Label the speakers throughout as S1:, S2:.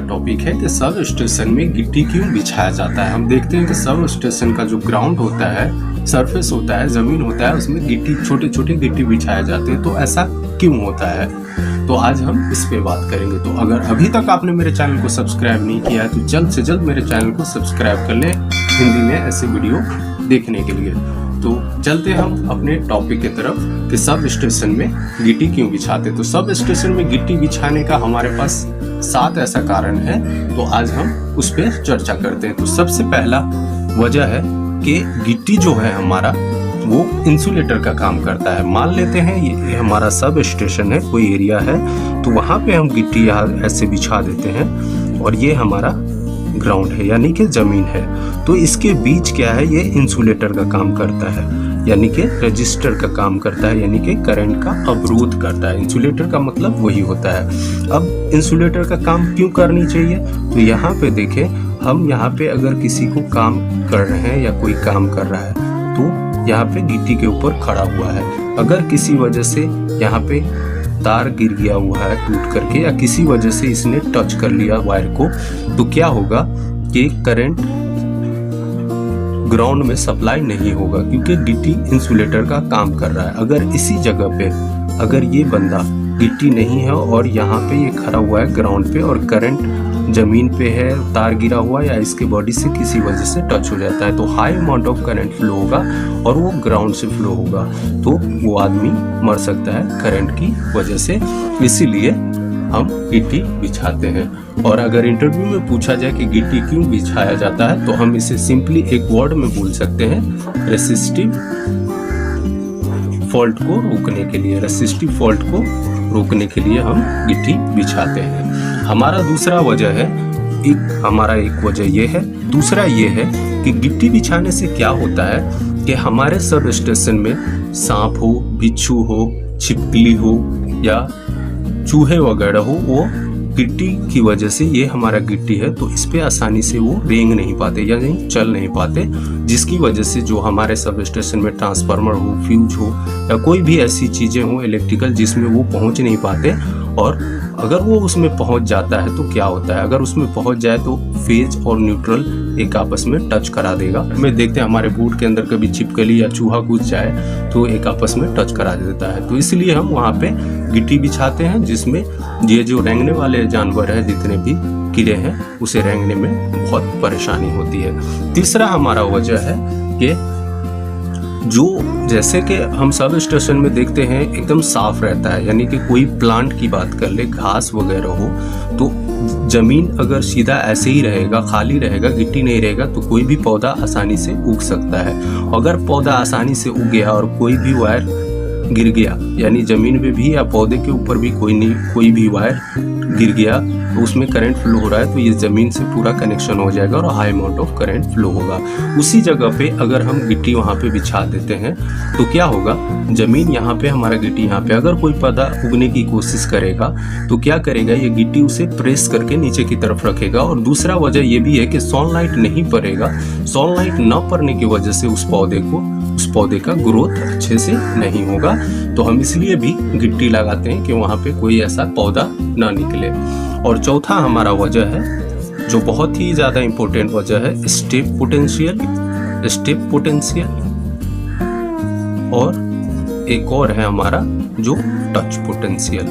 S1: Topic है कि sub station में गिट्टी क्यों बिछाया जाता है। हम देखते हैं कि सब स्टेशन का जो ग्राउंड होता है, सरफेस होता है, ज़मीन होता है, उसमें गिट्टी छोटे छोटे गिट्टी बिछाए जाते हैं। तो ऐसा क्यों होता है, तो आज हम इस पे बात करेंगे। तो अगर अभी तक आपने मेरे चैनल को सब्सक्राइब नहीं किया है तो जल्द से जल्द मेरे चैनल को सब्सक्राइब कर लें हिंदी में ऐसे वीडियो देखने के लिए। तो चलते हम अपने टॉपिक की तरफ कि सब स्टेशन में गिट्टी क्यों बिछाते। तो सब स्टेशन में गिट्टी बिछाने का हमारे पास 7 ऐसा कारण है, तो आज हम उस पर चर्चा करते हैं। तो सबसे पहला वजह है कि गिट्टी जो है हमारा वो इंसुलेटर का काम करता है। मान लेते हैं ये हमारा सब स्टेशन है, कोई एरिया है, तो वहाँ पे हम गिट्टी यहाँ ऐसे बिछा देते हैं और ये हमारा ग्राउंड है यानी कि ज़मीन है। तो इसके बीच क्या है, ये इंसुलेटर का काम करता है यानी कि रजिस्टर का काम करता है, यानी कि करंट का अवरोध करता है। इंसुलेटर का मतलब वही होता है। अब इंसुलेटर का काम क्यों करनी चाहिए, तो यहाँ पे देखें, हम यहाँ पे अगर किसी को काम कर रहे हैं या कोई काम कर रहा है तो यहाँ पे गिट्टी के ऊपर खड़ा हुआ है, अगर किसी वजह से यहाँ पे तार गिर गया हुआ है टूट करके या किसी वजह से इसने टच कर लिया वायर को, तो क्या होगा कि करंट ग्राउंड में सप्लाई नहीं होगा क्योंकि गिट्टी इंसुलेटर का काम कर रहा है। अगर इसी जगह पे अगर ये बंदा गिट्टी नहीं है और यहाँ पे ये खड़ा हुआ है ग्राउंड पे और करंट जमीन पे है, तार गिरा हुआ या इसके बॉडी से किसी वजह से टच हो जाता है, तो high amount of current flow होगा और वो ग्राउंड से फ्लो होगा, तो वो आदमी मर सकता है करंट की वजह से। इसीलिए हम गिट्टी बिछाते हैं। और अगर इंटरव्यू में पूछा जाए कि गिट्टी क्यों बिछाया जाता है, तो हम इसे सिंपली एक वर्ड में बोल सकते हैं, रेसिस्टिव फॉल्ट को रोकने के लिए। रेसिस्टिव फॉल्ट को रोकने के लिए हम गिट्टी बिछाते हैं। हमारा दूसरा वजह है, हमारा एक वजह ये है, दूसरा ये है कि गिट्टी बिछाने से क्या होता है कि हमारे सब स्टेशन में सांप हो, बिच्छू हो, छिपकली हो या चूहे वगैरह हो, वो गिट्टी की वजह से, ये हमारा गिट्टी है तो इस पे आसानी से वो रेंग नहीं पाते यानी चल नहीं पाते, जिसकी वजह से जो हमारे सब स्टेशन में ट्रांसफार्मर हो, फ्यूज हो या कोई भी ऐसी चीज़ें हो इलेक्ट्रिकल जिसमें वो पहुंच नहीं पाते। और अगर वो उसमें पहुंच जाता है तो क्या होता है, अगर उसमें पहुंच जाए तो फेज और न्यूट्रल एक आपस में टच करा देगा। हमें देखते हैं हमारे बूट के अंदर कभी छिपकली या चूहा घुस जाए तो एक आपस में टच करा देता है, तो इसलिए हम वहाँ पे गिट्टी बिछाते हैं जिसमें ये जो रेंगने वाले जानवर है, जितने भी कीड़े हैं, उसे रेंगने में बहुत परेशानी होती है। तीसरा हमारा वजह है कि जो जैसे कि हम सब स्टेशन में देखते हैं एकदम साफ रहता है, यानी कि कोई प्लांट की बात कर ले, घास वगैरह हो, तो जमीन अगर सीधा ऐसे ही रहेगा, खाली रहेगा, गिट्टी नहीं रहेगा, तो कोई भी पौधा आसानी से उग सकता है। अगर पौधा आसानी से उग गया और कोई भी वायर गिर गया, यानी जमीन में भी या पौधे के ऊपर भी कोई भी वायर गिर गया, तो उसमें करंट फ्लो हो रहा है, तो ये ज़मीन से पूरा कनेक्शन हो जाएगा और high amount of current flow होगा। उसी जगह पे अगर हम गिट्टी वहाँ पे बिछा देते हैं तो क्या होगा, ज़मीन यहाँ पे, हमारा गिट्टी यहाँ पे, अगर कोई पौधा उगने की कोशिश करेगा तो क्या करेगा, ये गिट्टी उसे प्रेस करके नीचे की तरफ रखेगा। और दूसरा वजह ये भी है कि सनलाइट नहीं पड़ेगा, सनलाइट न पड़ने की वजह से उस पौधे का ग्रोथ अच्छे से नहीं होगा, तो हम इसलिए भी गिट्टी लगाते हैं कि वहाँ पे कोई ऐसा पौधा ना निकले। और चौथा हमारा वजह है, जो बहुत ही ज़्यादा इम्पोर्टेंट वजह है, स्टेप पोटेंशियल। और एक और है हमारा जो टच पोटेंशियल।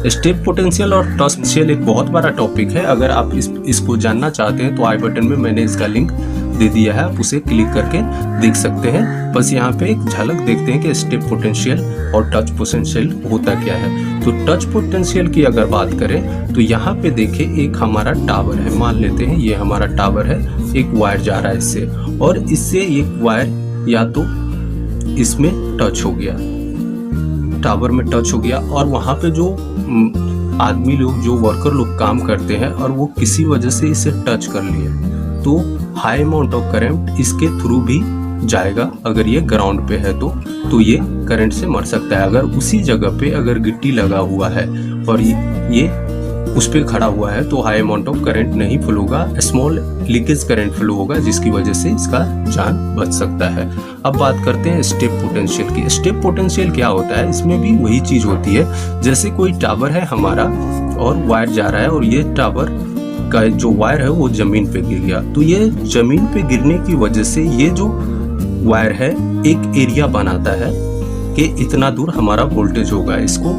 S1: स्टेप पोटेंशियल और टच पोटेंशियल एक बहुत बड़ा टॉपिक है। अगर आप इसको जानना चाहते हैं तो आई बटन में मैंने इसका लिंक दे दिया है, आप उसे क्लिक करके देख सकते हैं। बस यहाँ पे एक झलक देखते हैं कि स्टेप पोटेंशियल और टच पोटेंशियल होता क्या है। तो टच पोटेंशियल की अगर बात करें तो यहाँ पे देखें, एक हमारा टावर है, मान लेते हैं ये हमारा टावर है, एक वायर जा रहा है इससे, और इससे एक वायर या तो इसमें टच हो गया, टावर में टच हो गया, और वहाँ पे जो आदमी लोग, जो वर्कर लोग काम करते हैं और वो किसी वजह से इसे टच कर लिए, तो हाई अमाउंट ऑफ करंट इसके थ्रू भी जाएगा। अगर ये ग्राउंड पे है तो ये करंट से मर सकता है। अगर उसी जगह पे अगर गिट्टी लगा हुआ है और ये उस पर खड़ा हुआ है तो हाई अमाउंट ऑफ करंट नहीं फ्लो होगा, स्मॉल लीकेज करंट फ्लो होगा, जिसकी वजह से इसका जान बच सकता है। अब बात करते हैं स्टेप पोटेंशियल की। स्टेप पोटेंशियल क्या होता है? इसमें भी वही चीज होती है, जैसे कोई टावर है हमारा और वायर जा रहा है और ये टावर का जो वायर है वो जमीन पे गिर गया, तो ये जमीन पे गिरने की वजह से ये जो वायर है एक एरिया बनाता है कि इतना दूर हमारा वोल्टेज होगा। इसको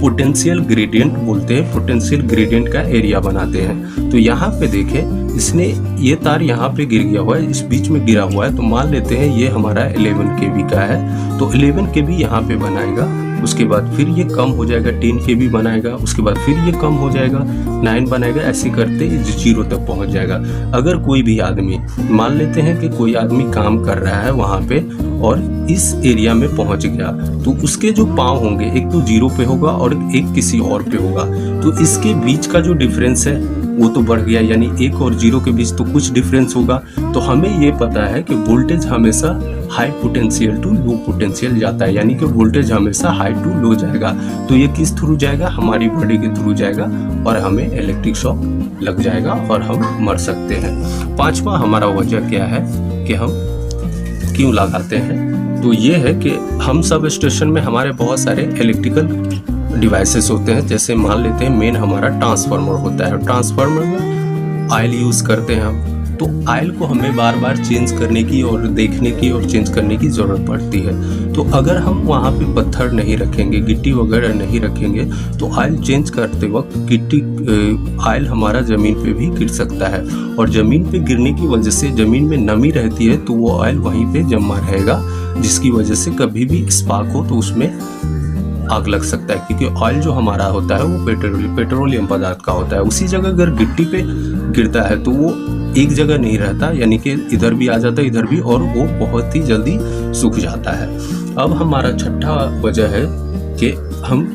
S1: पोटेंशियल ग्रेडियंट बोलते हैं, पोटेंशियल ग्रेडियंट का एरिया बनाते हैं। तो यहाँ पे देखें, इसने ये तार यहाँ पे गिर गया हुआ है, इस बीच में गिरा हुआ है, तो मान लेते हैं ये हमारा 11 kV का है, तो 11 kV यहाँ पे बनाएगा, उसके बाद फिर ये कम हो जाएगा, 10 kV बनाएगा, उसके बाद फिर ये कम हो जाएगा, 9 बनाएगा, ऐसे करते 0 तक पहुँच जाएगा। अगर कोई भी आदमी, मान लेते हैं कि कोई आदमी काम कर रहा है वहाँ पे और इस एरिया में पहुँच गया, तो उसके जो पाँव होंगे एक तो 0 पे होगा और एक किसी और पे होगा, तो इसके बीच का जो डिफरेंस है वो तो बढ़ गया, यानी 1 और 0 के बीच तो कुछ डिफरेंस होगा। तो हमें ये पता है कि वोल्टेज हमेशा high potential to low potential जाता है, यानी कि वोल्टेज हमेशा हाई टू लो जाएगा। तो ये किस थ्रू जाएगा? हमारी बॉडी के थ्रू जाएगा और हमें इलेक्ट्रिक शॉक लग जाएगा और हम मर सकते हैं। पांचवा हमारा वजह क्या है कि हम क्यों लगाते हैं? तो ये है कि हम सब स्टेशन में हमारे बहुत सारे इलेक्ट्रिकल डिवाइसेस होते हैं, जैसे मान लेते हैं मेन हमारा ट्रांसफार्मर होता है, ट्रांसफार्मर में ऑयल यूज़ करते हैं हम, तो ऑयल को हमें बार बार चेंज करने की और देखने की और चेंज करने की ज़रूरत पड़ती है। तो अगर हम वहाँ पे पत्थर नहीं रखेंगे, गिट्टी वगैरह नहीं रखेंगे, तो ऑयल चेंज करते वक्त गिट्टी ऑयल हमारा ज़मीन पे भी गिर सकता है, और ज़मीन पे गिरने की वजह से ज़मीन में नमी रहती है तो वो ऑयल वहीं पर जमा रहेगा, जिसकी वजह से कभी भी स्पार्क हो तो उसमें आग लग सकता है, क्योंकि ऑयल जो हमारा होता है वो पेट्रोलियम पदार्थ का होता है। उसी जगह अगर गिट्टी पे गिरता है तो वो एक जगह नहीं रहता, यानी कि इधर भी आ जाता है इधर भी, और वो बहुत ही जल्दी सूख जाता है। अब हमारा छठा वजह है कि हम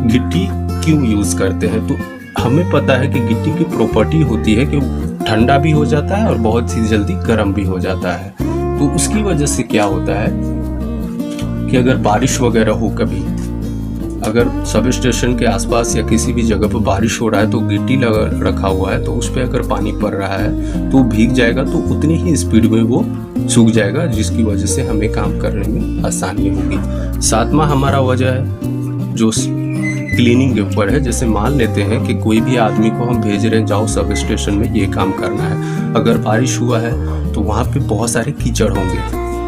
S1: गिट्टी क्यों यूज़ करते हैं। तो हमें पता है कि गिट्टी की प्रॉपर्टी होती है कि ठंडा भी हो जाता है और बहुत ही जल्दी गर्म भी हो जाता है। तो उसकी वजह से क्या होता है कि अगर बारिश वगैरह हो, कभी अगर सब स्टेशन के आसपास या किसी भी जगह पर बारिश हो रहा है तो गिट्टी लगा रखा हुआ है, तो उस पर अगर पानी पड़ रहा है तो भीग जाएगा, तो उतनी ही स्पीड में वो सूख जाएगा, जिसकी वजह से हमें काम करने में आसानी होगी। सातवां हमारा वजह है जो क्लीनिंग के ऊपर है। जैसे मान लेते हैं कि कोई भी आदमी को हम भेज रहे हैं, जाओ सब स्टेशन में ये काम करना है, अगर बारिश हुआ है तो वहाँ पे बहुत सारे कीचड़ होंगे,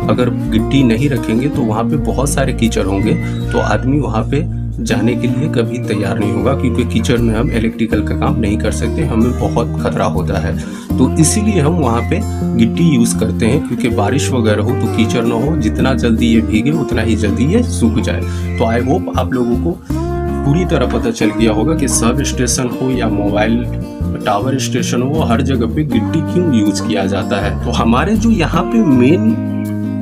S1: अगर गिट्टी नहीं रखेंगे तो वहाँ पे बहुत सारे कीचड़ होंगे, तो आदमी वहाँ पे जाने के लिए कभी तैयार नहीं होगा, क्योंकि कीचड़ में हम इलेक्ट्रिकल का काम नहीं कर सकते, हमें बहुत खतरा होता है। तो इसीलिए हम वहाँ पे गिट्टी यूज़ करते हैं, क्योंकि बारिश वगैरह हो तो कीचड़ ना हो, जितना जल्दी ये भीगे उतना ही जल्दी ये सूख जाए। तो आई होप आप लोगों को पूरी तरह पता चल गया होगा कि सब स्टेशन हो या मोबाइल टावर स्टेशन हो, हर जगह पे गिट्टी क्यों यूज़ किया जाता है। तो हमारे जो यहाँ पे मेन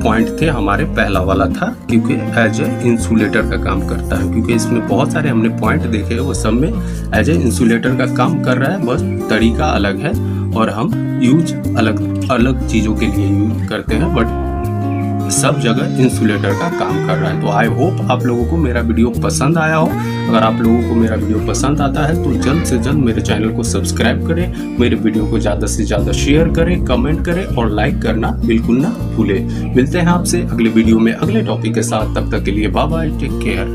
S1: पॉइंट थे, हमारे पहला वाला था क्योंकि एज ए इंसुलेटर का काम करता है, क्योंकि इसमें बहुत सारे हमने पॉइंट देखे, वो सब में एज ए इंसुलेटर का काम कर रहा है, बस तरीका अलग है और हम यूज अलग अलग चीज़ों के लिए यूज करते हैं, बट सब जगह इंसुलेटर का काम कर रहा है। तो आई होप आप लोगों को मेरा वीडियो पसंद आया हो। अगर आप लोगों को मेरा वीडियो पसंद आता है तो जल्द से जल्द मेरे चैनल को सब्सक्राइब करें, मेरे वीडियो को ज़्यादा से ज़्यादा शेयर करें, कमेंट करें और लाइक करना बिल्कुल ना भूलें। मिलते हैं आपसे अगले वीडियो में अगले टॉपिक के साथ, तब तक के लिए बाय बाय, टेक केयर।